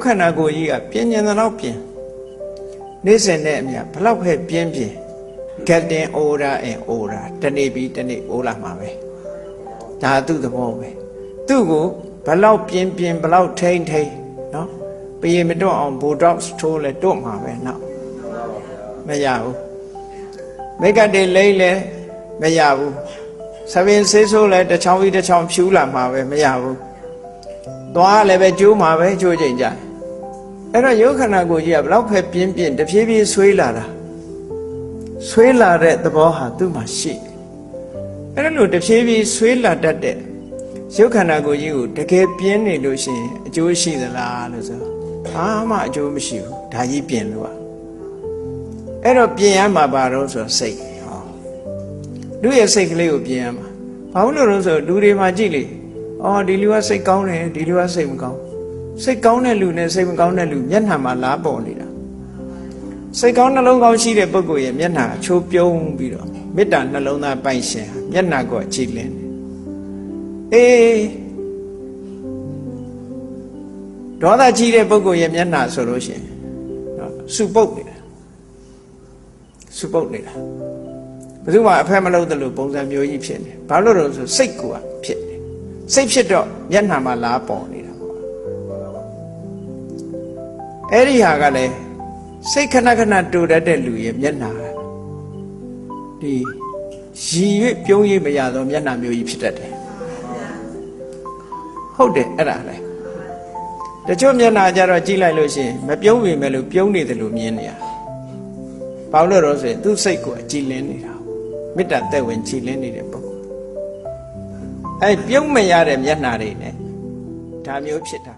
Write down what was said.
ခန္ဓာကိုယ်ကြီးကပြင်းကျင်တဲ့လောက်ပြင်းနေ့စဉ်နဲ့အမျှဘလောက်ပဲပြင်းပြင်း getting older and older တနေ့ပြီးတနေ့အိုးလာမှာပဲဒါသူ့သဘောပဲသူ့ကိုဘလောက်ပြင်းပြင်းဘလောက်ထိမ့်ထိမ့်နော်ပရေမတွန့်အောင် botox ထိုးလဲတွန့်မှာပဲနော်မရဘူးမိတ်ကတည်းလိမ့်လဲမရဘူးသပင်ဆေးဆိုးလဲတစ်ချောင်းပြီးတစ်ချောင်းဖြူလာမှာပဲမရဘူးသွားလည်းပဲကျိုးမှာပဲကျိုးချိန်ကြအဲ့တော့ယုတ်ခန္ဓာကိုယ်ကြီးကဘလောက်ပဲပြင်းပြင်းတဖြည်းဖြည်းဆွေးလာတာဆွေးလာတဲ့သဘောဟာသူ့မှာရှိတယ်အဲ့လိုတဖြည်းဖြည်းဆွေးလာတတ်တဲ့ယုတ်ခန္ဓာကိုယ်ကြီးကိုတကယ်ပြင်းနေလို့ရှိရင်အကျိုးရှိသလားလို့ဆိုဘာမှအကျိုးမရှိဘူးဒါကြီးပြင်လို့အဲ့တော့ပြင်ရမှာပါတော့ဆိုစိတ်ဟောလူရဲ့စိတ်ကလေးကိုပြင်ရမှာဘာလို့လဲဆိုလူတွေမှာကြည့်လေအော်ဒီလူကစိတ်ကောင်းတယ်ဒီလူကစိတ်မကောင်းစိတ်ကောင်းတဲ့လူနဲ့စိတ်မကောင်းတဲ့လူမျက်နှာမှာလားပေါ်နေတာစိတ်ကောင်းနှလုံးကောင်းရှိတဲ့ပုဂ္ဂိုလ်ရဲ့မျက်နှာအချိုးပြုံးပြီးတော့မေတ္တာနှလုံးသားပိုင်ရှင်မျက်နှာကိုကြည်လင်းတယ်အေးဒေါသကြီးတဲ့ပုဂ္ဂိုလ်ရဲ့မျက်နှာဆိုလို့ရှိရင်နော်စုပုတ်နေတာစုပုတ်နေတာဘယ်သူမှအဖက်မလုပ်တယ်လို့ပုံစံမျိုးကြီးဖြစ်နေဘာလို့လဲဆိုစိတ်ကူကဖြစ်နေစိတ်ဖြစ်တော့မျက်နှာမှာလားပေါ်နေတာပေါ့အဲ့ဒီဟာကလည်းစိတ်ခဏခဏတူတတ်တဲ့လူရဲ့မျက်နှာဒီရည်ရွယ်ပြုံးရမရတော့မျက်နှာမျိုးကြီးဖြစ်တတ်တယ်ဟုတ်တယ်အဲ့ဒါလေတချို့မျက်နှာကြတော့ကြည့်လိုက်လို့ရှိရင်မပြုံးပေမဲ့လို့ပြုံးနေတယ်လို့မြင်နေရဘာလို့လဲဆိုရင်သူ့စိတ်ကိုအကြည်လင်းနေတာမေတ္တာသက်ဝင်ကြည်လင်းနေတဲ့ပုဂ္ဂိုလ်အဲပြုံးမရတဲ့မျက်နှာတွေနဲ့ဒါမျိုးဖြစ်တာ